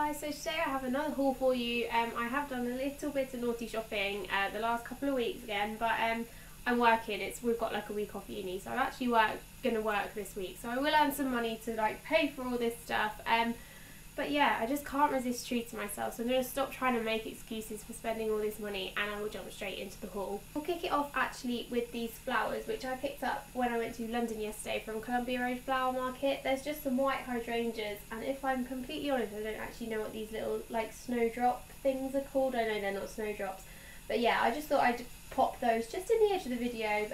guys, so today I have another haul for you. I have done a little bit of naughty shopping the last couple of weeks again, but I'm working. We've got like a week off uni, so I'm actually going to work this week, so I will earn some money to like pay for all this stuff. But yeah, I just can't resist treating myself, so I'm going to stop trying to make excuses for spending all this money and I will jump straight into the haul. We'll kick it off actually with these flowers, which I picked up when I went to London yesterday from Columbia Road Flower Market. There's just some white hydrangeas, and if I'm completely honest, I don't actually know what these little like snowdrop things are called. I know they're not snowdrops, but yeah, I just thought I'd pop those just in the edge of the video.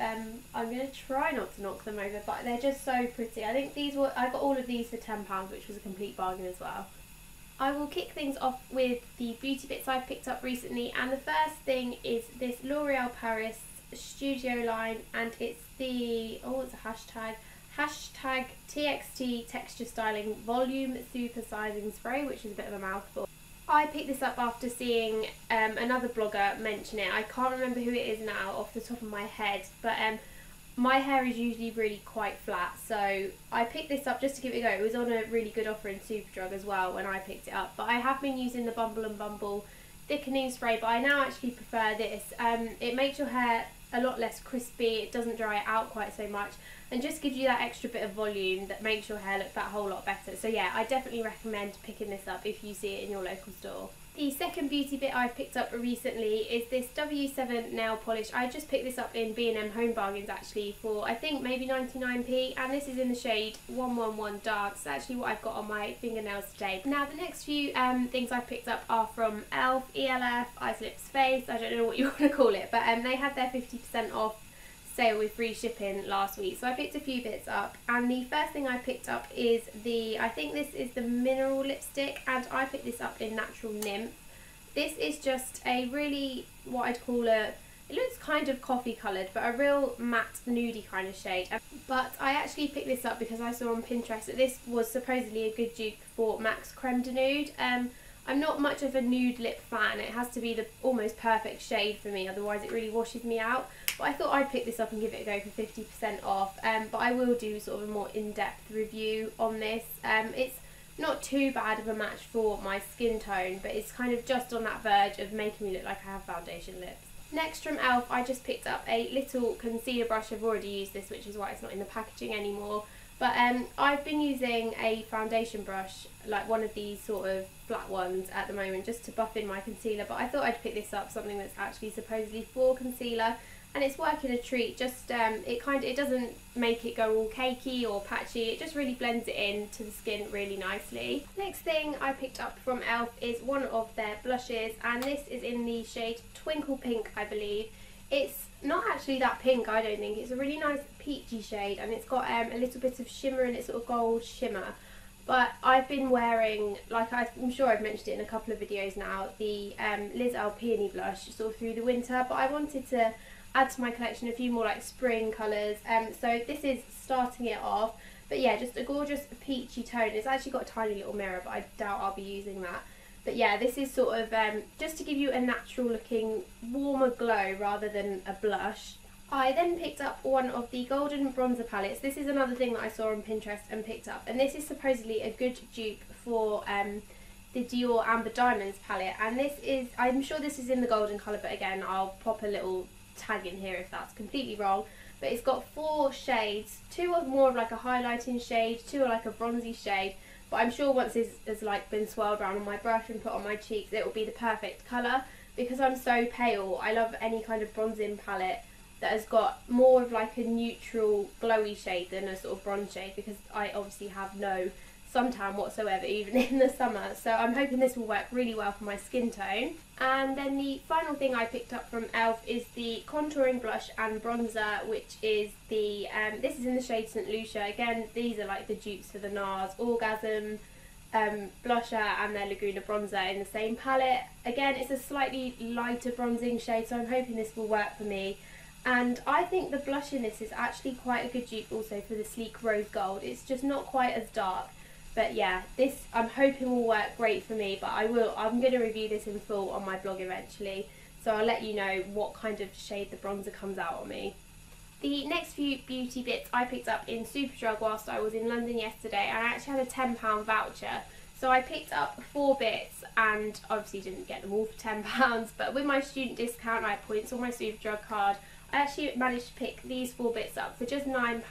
I'm going to try not to knock them over, but they're just so pretty. I think I got all of these for £10, which was a complete bargain as well. I will kick things off with the beauty bits I've picked up recently, and the first thing is this L'Oreal Paris Studio line, and it's the, it's a hashtag TXT Texture Styling Volume Supersizing Spray, which is a bit of a mouthful. I picked this up after seeing another blogger mention it. I can't remember who it is now off the top of my head, but my hair is usually really quite flat, so I picked this up just to give it a go. It was on a really good offer in Superdrug as well when I picked it up, but I have been using the Bumble and Bumble thickening spray, but I now actually prefer this. It makes your hair a lot less crispy, it doesn't dry it out quite so much, and just gives you that extra bit of volume that makes your hair look that whole lot better. So yeah, I definitely recommend picking this up if you see it in your local store. The second beauty bit I've picked up recently is this W7 nail polish. I just picked this up in B&M Home Bargains actually for I think maybe 99p, and this is in the shade 111 Dark. It's actually what I've got on my fingernails today. Now the next few things I've picked up are from e.l.f, e.l.f, Eyes Lips Face, I don't know what you want to call it, but they had their 50% off sale with free shipping last week, so I picked a few bits up. And the first thing I picked up is I think this is the mineral lipstick, and I picked this up in Natural Nymph. This is just a really, what I'd call it looks kind of coffee coloured, but a real matte nudie kind of shade. But I actually picked this up because I saw on Pinterest that this was supposedly a good dupe for MAC's Creme de Nude. I'm not much of a nude lip fan. It has to be the almost perfect shade for me, otherwise it really washes me out. But I thought I'd pick this up and give it a go for 50% off. But I will do sort of a more in-depth review on this. It's not too bad of a match for my skin tone, but it's kind of just on that verge of making me look like I have foundation lips. Next from e.l.f, I just picked up a little concealer brush. I've already used this, which is why it's not in the packaging anymore. But I've been using a foundation brush, like one of these sort of flat ones at the moment, just to buff in my concealer. But I thought I'd pick this up, something that's actually supposedly for concealer, and it's working a treat. Just it doesn't make it go all cakey or patchy. It just really blends it into the skin really nicely. Next thing I picked up from e.l.f is one of their blushes, and this is in the shade Twinkle Pink, I believe. It's not actually that pink, I don't think. It's a really nice peachy shade, and it's got a little bit of shimmer in it, sort of gold shimmer. But I've been wearing, like I'm sure I've mentioned it in a couple of videos now, the Liz Earle Peony blush sort of through the winter, but I wanted to add to my collection a few more like spring colours, so this is starting it off. But yeah, just a gorgeous peachy tone. It's actually got a tiny little mirror, but I doubt I'll be using that. But yeah, this is sort of just to give you a natural looking warmer glow rather than a blush. I then picked up one of the golden bronzer palettes. This is another thing that I saw on Pinterest and picked up, and this is supposedly a good dupe for the Dior Amber Diamonds palette, and this is, I'm sure this is in the golden colour, but again I'll pop a little tag in here if that's completely wrong. But it's got 4 shades, 2 are more of like a highlighting shade, 2 are like a bronzy shade. But I'm sure once this has like been swirled around on my brush and put on my cheeks, it will be the perfect colour. Because I'm so pale, I love any kind of bronzing palette that has got more of like a neutral glowy shade than a sort of bronze shade, because I obviously have no suntan whatsoever, even in the summer. So I'm hoping this will work really well for my skin tone. And then the final thing I picked up from e.l.f is the contouring blush and bronzer, which is the this is in the shade St. Lucia. Again, these are like the dupes for the NARS Orgasm blusher and their Laguna bronzer in the same palette. Again, it's a slightly lighter bronzing shade, so I'm hoping this will work for me. And I think the blush in this is actually quite a good dupe also for the Sleek Rose Gold. It's just not quite as dark. But yeah, this I'm hoping will work great for me, but I'm going to review this in full on my blog eventually, so I'll let you know what kind of shade the bronzer comes out on me. The next few beauty bits I picked up in Superdrug whilst I was in London yesterday, and I actually had a £10 voucher, So I picked up 4 bits and obviously didn't get them all for £10, but with my student discount I had points on my Superdrug card. I actually managed to pick these 4 bits up for just £9.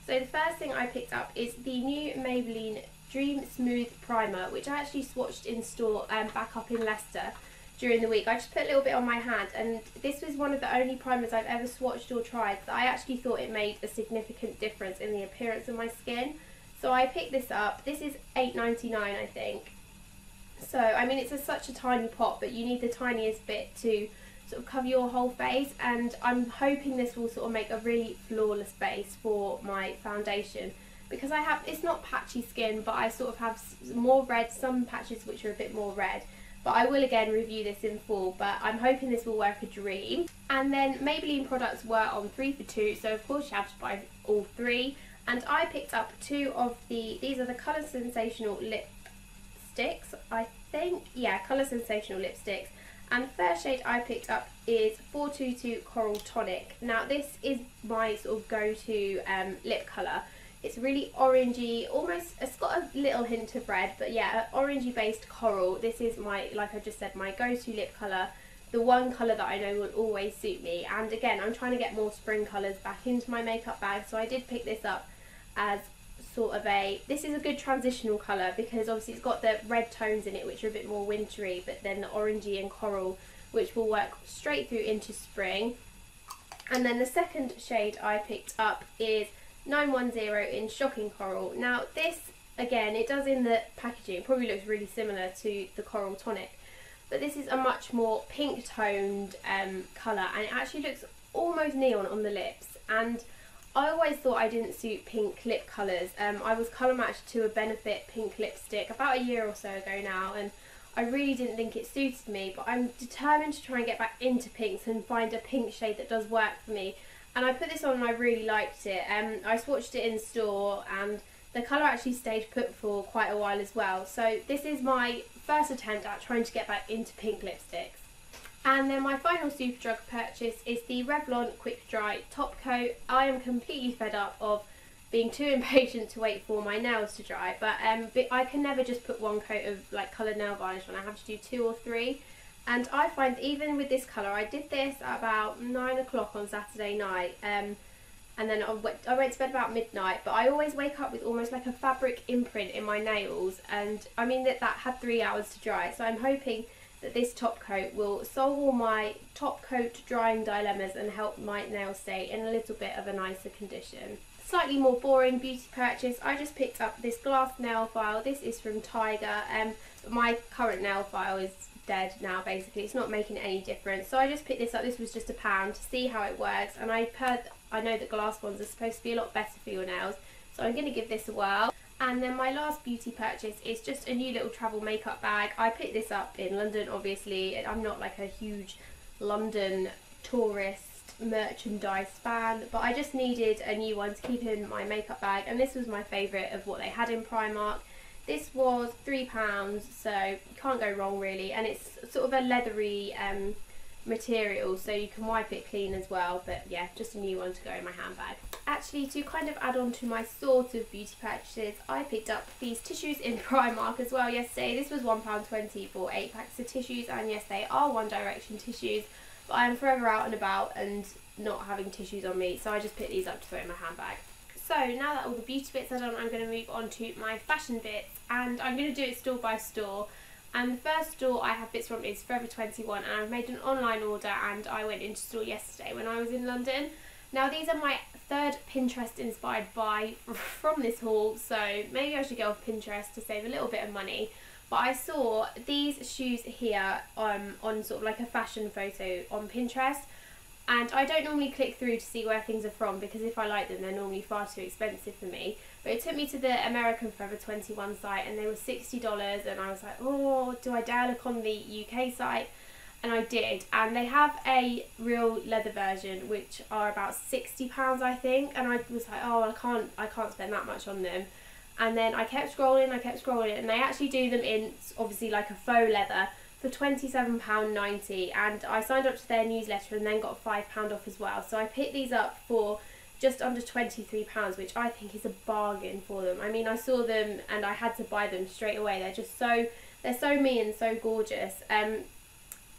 So the first thing I picked up is the new Maybelline Dream Smooth Primer, which I actually swatched in store back up in Leicester during the week. I just put a little bit on my hand, and this was one of the only primers I've ever swatched or tried that I actually thought it made a significant difference in the appearance of my skin. So I picked this up. This is £8.99 I think. So I mean, it's such a tiny pot, but you need the tiniest bit to sort of cover your whole face, and I'm hoping this will sort of make a really flawless base for my foundation, because it's not patchy skin, but I sort of have more red, some patches which are a bit more red. But I will again review this in full, but I'm hoping this will work a dream. And then Maybelline products were on 3 for 2, so of course you have to buy all 3. And I picked up 2 of these are the Colour Sensational lipsticks, I think. Yeah, Colour Sensational lipsticks. And the first shade I picked up is 422 Coral Tonic. Now this is my sort of go-to lip colour. It's really orangey, almost, it's got a little hint of red, but yeah, orangey based coral. This is my, like I just said, my go-to lip colour. The one colour that I know will always suit me. And again, I'm trying to get more spring colours back into my makeup bag, so I did pick this up as sort of this is a good transitional colour, because obviously it's got the red tones in it which are a bit more wintry, but then the orangey and coral which will work straight through into spring. And then the second shade I picked up is 910 in Shocking Coral. Now this, again, it does in the packaging, it probably looks really similar to the Coral Tonic, but this is a much more pink toned colour, and it actually looks almost neon on the lips. And I always thought I didn't suit pink lip colours. I was colour matched to a Benefit pink lipstick about a year or so ago now, and I really didn't think it suited me, but I'm determined to try and get back into pinks and find a pink shade that does work for me. And I put this on and I really liked it. I swatched it in store, and the colour actually stayed put for quite a while as well. So this is my first attempt at trying to get back into pink lipsticks. And then my final Superdrug purchase is the Revlon Quick Dry Top Coat. I am completely fed up of being too impatient to wait for my nails to dry, but I can never just put one coat of like coloured nail varnish on. I have to do 2 or 3. And I find even with this colour, I did this at about 9 o'clock on Saturday night, and then I went to bed about midnight, but I always wake up with almost like a fabric imprint in my nails, and I mean that had 3 hours to dry. So I'm hoping that this top coat will solve all my top coat drying dilemmas and help my nails stay in a little bit of a nicer condition. Slightly more boring beauty purchase, I just picked up this glass nail file. This is from Tiger, but my current nail file is dead now basically. It's not making any difference, so I just picked this up. This was just £1 to see how it works, and I know that glass ones are supposed to be a lot better for your nails, so I'm going to give this a whirl. And then my last beauty purchase is just a new little travel makeup bag. I picked this up in London, obviously. I'm not like a huge London tourist merchandise fan, but I just needed a new one to keep in my makeup bag, and this was my favourite of what they had in Primark. This was £3, so you can't go wrong really, and it's sort of a leathery material, so you can wipe it clean as well. But yeah, just a new one to go in my handbag. Actually, to kind of add on to my sort of beauty purchases, I picked up these tissues in Primark as well yesterday. This was £1.20 for 8 packs of tissues, and yes, they are One Direction tissues, but I am forever out and about and not having tissues on me, so I just picked these up to throw in my handbag. So now that all the beauty bits are done, I'm going to move on to my fashion bits, and I'm going to do it store by store. And the first store I have bits from is Forever 21, and I've made an online order, and I went into store yesterday when I was in London. Now these are my 3rd Pinterest inspired buy from this haul, so maybe I should go off Pinterest to save a little bit of money. But I saw these shoes here on sort of like a fashion photo on Pinterest, and I don't normally click through to see where things are from, because if I like them they're normally far too expensive for me. But it took me to the American Forever 21 site, and they were $60, and I was like, oh, do I dare look on the UK site? And I did, and they have a real leather version which are about £60 I think, and I was like, oh, I can't spend that much on them. And then I kept scrolling, and they actually do them in obviously like a faux leather for £27.90, and I signed up to their newsletter and then got £5 off as well. So I picked these up for just under £23, which I think is a bargain for them. I mean, I saw them and I had to buy them straight away. They're so me and so gorgeous.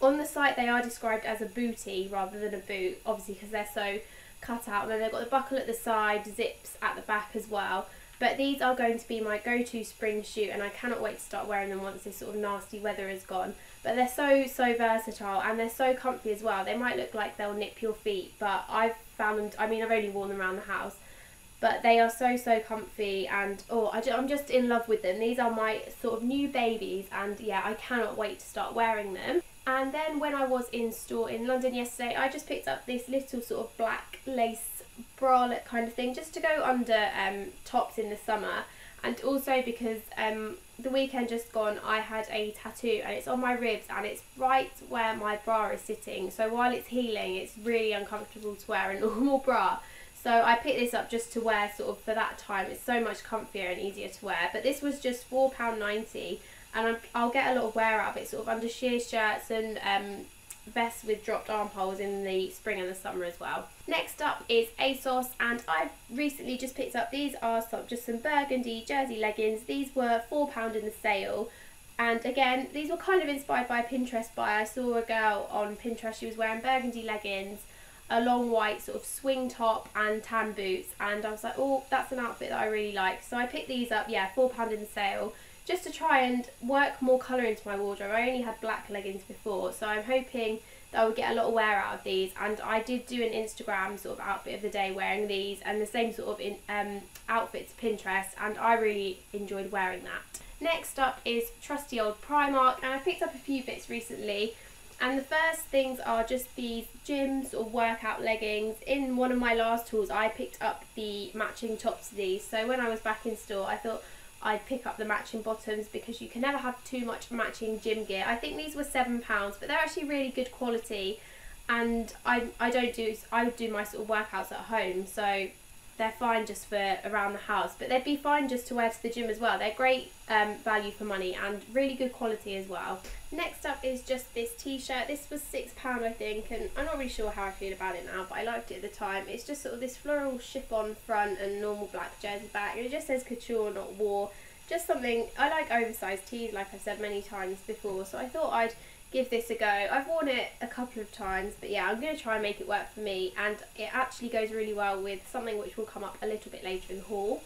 On the site they are described as a bootie rather than a boot, obviously because they're so cut out, and then they've got the buckle at the side, zips at the back as well. But these are going to be my go-to spring shoe, and I cannot wait to start wearing them once this sort of nasty weather is gone. But they're so versatile, and they're so comfy as well. They might look like they'll nip your feet, but I've found them, I mean, I've only worn them around the house, but they are so comfy, and I'm just in love with them. These are my sort of new babies, and yeah, I cannot wait to start wearing them. And then when I was in store in London yesterday, I just picked up this little sort of black lace bralette kind of thing, just to go under tops in the summer. And also because the weekend just gone, I had a tattoo, and it's on my ribs, and it's right where my bra is sitting. So while it's healing, it's really uncomfortable to wear a normal bra. So I picked this up just to wear sort of for that time. It's so much comfier and easier to wear. But this was just £4.90, and I'll get a lot of wear out of it, sort of under sheer shirts and vests with dropped armholes in the spring and the summer as well. Next up is ASOS, and I've recently just picked up, these are just some burgundy jersey leggings. These were £4 in the sale, and again, these were kind of inspired by a Pinterest buy. I saw a girl on Pinterest, she was wearing burgundy leggings, a long white sort of swing top and tan boots, and I was like, oh, that's an outfit that I really like. So I picked these up, yeah, £4 in the sale, just to try and work more colour into my wardrobe. I only had black leggings before, so I'm hoping that I would get a lot of wear out of these. And I did do an Instagram sort of outfit of the day wearing these, and the same sort of outfit to Pinterest, and I really enjoyed wearing that. Next up is trusty old Primark, and I picked up a few bits recently. And the first things are just these gym sort of workout leggings. In one of my last hauls, I picked up the matching tops to these. So when I was back in store, I thought I'd pick up the matching bottoms, because you can never have too much matching gym gear. I think these were £7, but they're actually really good quality, and I do my sort of workouts at home, so they're fine just for around the house, but they'd be fine just to wear to the gym as well. They're great value for money and really good quality as well. Next up is just this t-shirt. This was £6 I think, and I'm not really sure how I feel about it now, but I liked it at the time. It's just sort of this floral chiffon front and normal black jersey back, and it just says couture, not war. Just something, I like oversized tees, like I've said many times before, so I thought I'd give this a go. I've worn it a couple of times, but yeah, I'm going to try and make it work for me, and it actually goes really well with something which will come up a little bit later in the haul.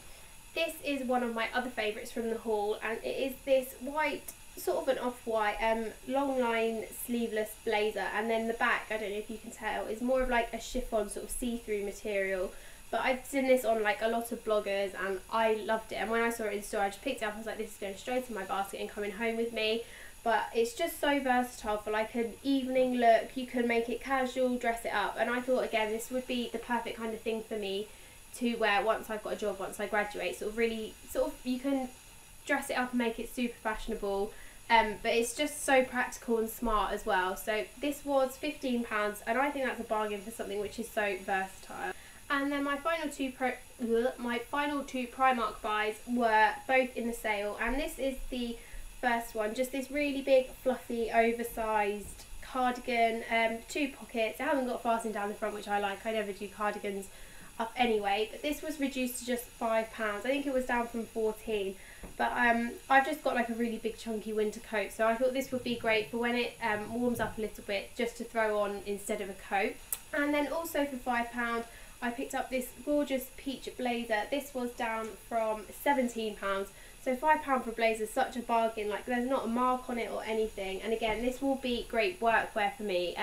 This is one of my other favourites from the haul, and it is this white, sort of an off-white, long line sleeveless blazer, and then the back, I don't know if you can tell, is more of like a chiffon sort of see-through material. But I've seen this on like a lot of bloggers, and I loved it, and when I saw it in store, I just picked it up. I was like, this is going straight in my basket and coming home with me. But it's just so versatile for like an evening look. You can make it casual, dress it up, and I thought again this would be the perfect kind of thing for me to wear once I've got a job, once I graduate. You can dress it up and make it super fashionable, but it's just so practical and smart as well. So this was £15, and I think that's a bargain for something which is so versatile. And then my final two Primark buys were both in the sale, and this is the first one, just this really big fluffy oversized cardigan, 2 pockets. It hasn't got fastening down the front, which I like. I never do cardigans up anyway, but this was reduced to just £5. I think it was down from 14, but I've just got like a really big chunky winter coat, so I thought this would be great for when it warms up a little bit, just to throw on instead of a coat. And then also for £5 I picked up this gorgeous peach blazer. This was down from £17, so £5 for a blazer is such a bargain. Like, there's not a mark on it or anything, and again, this will be great workwear for me.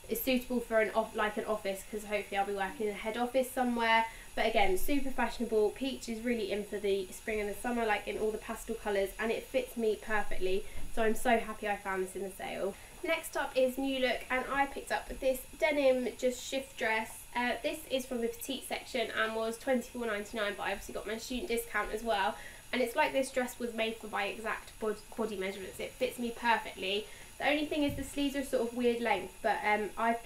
It's suitable for an office, because hopefully I'll be working in a head office somewhere. But again, super fashionable. Peach is really in for the spring and the summer, like in all the pastel colours, and it fits me perfectly, so I'm so happy I found this in the sale. Next up is New Look, and I picked up this denim just shift dress. This is from the petite section and was £24.99, but I obviously got my student discount as well. And it's like this dress was made for my exact body measurements. It fits me perfectly. The only thing is the sleeves are sort of weird length, but I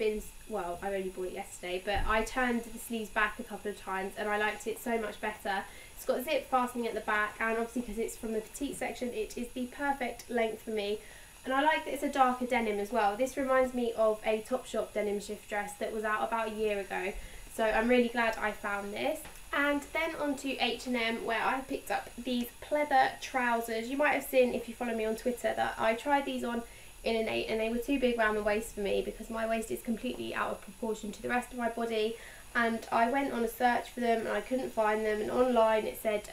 only bought it yesterday, but I turned the sleeves back a couple of times and I liked it so much better. It's got zip fastening at the back, and obviously because it's from the petite section, it is the perfect length for me. And I like that it's a darker denim as well. This reminds me of a Topshop denim shift dress that was out about a year ago. So I'm really glad I found this. And then on to H&M, where I picked up these pleather trousers. You might have seen, if you follow me on Twitter, that I tried these on in an 8 and they were too big around the waist for me because my waist is completely out of proportion to the rest of my body. And I went on a search for them and I couldn't find them, and online it said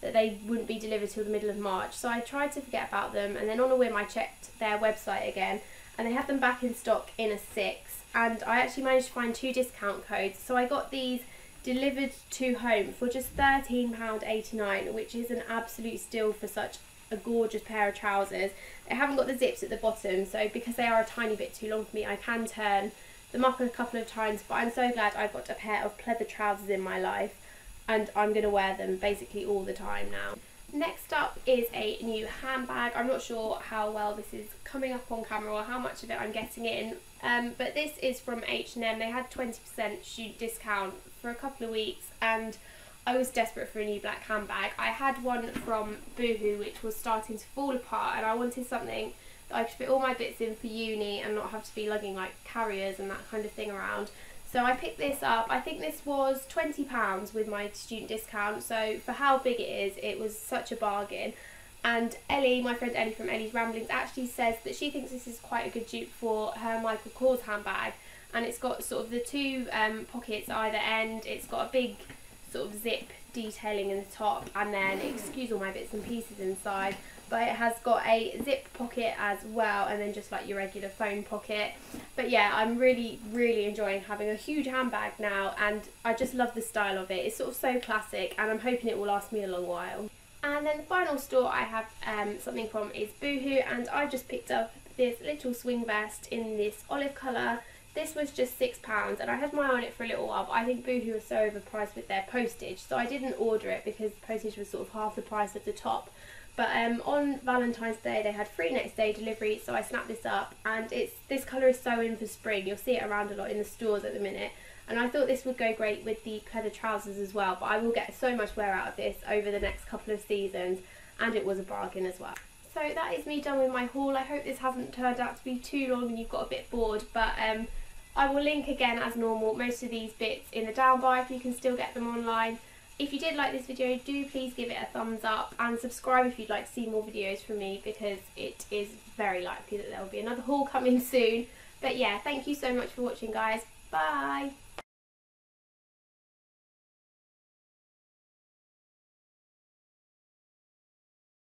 that they wouldn't be delivered till the middle of March. So I tried to forget about them, and then on a whim I checked their website again and they had them back in stock in a 6, and I actually managed to find 2 discount codes. So I got these delivered to home for just £13.89, which is an absolute steal for such a gorgeous pair of trousers. They haven't got the zips at the bottom, so because they are a tiny bit too long for me, I can turn them up a couple of times, but I'm so glad I've got a pair of pleather trousers in my life, and I'm going to wear them basically all the time now. Next up is a new handbag. I'm not sure how well this is coming up on camera or how much of it I'm getting in, but this is from H&M. They had 20% student discount for a couple of weeks, and I was desperate for a new black handbag. I had one from Boohoo which was starting to fall apart, and I wanted something that I could fit all my bits in for uni and not have to be lugging like carriers and that kind of thing around. So I picked this up. I think this was £20 with my student discount, so for how big it is, it was such a bargain. And Ellie, my friend Ellie from Ellie's Ramblings, actually says that she thinks this is quite a good dupe for her Michael Kors handbag, and it's got sort of the 2 pockets either end. It's got a big sort of zip detailing in the top, and then, excuse all my bits and pieces inside, but it has got a zip pocket as well, and then just like your regular phone pocket. But yeah, I'm really enjoying having a huge handbag now, and I just love the style of it. It's sort of so classic, and I'm hoping it will last me a long while. And then the final store I have something from is Boohoo, and I just picked up this little swing vest in this olive colour. This was just £6, and I had my eye on it for a little while, but I think Boohoo was so overpriced with their postage, so I didn't order it because postage was sort of half the price of the top. But on Valentine's Day they had free next day delivery, so I snapped this up, and this colour is so in for spring. You'll see it around a lot in the stores at the minute, and I thought this would go great with the pleather trousers as well, but I will get so much wear out of this over the next couple of seasons, and it was a bargain as well. So that is me done with my haul. I hope this hasn't turned out to be too long and you've got a bit bored, but I will link again as normal most of these bits in the down bar if you can still get them online. If you did like this video, do please give it a thumbs up and subscribe if you'd like to see more videos from me, because it is very likely that there will be another haul coming soon. But yeah, thank you so much for watching, guys. Bye!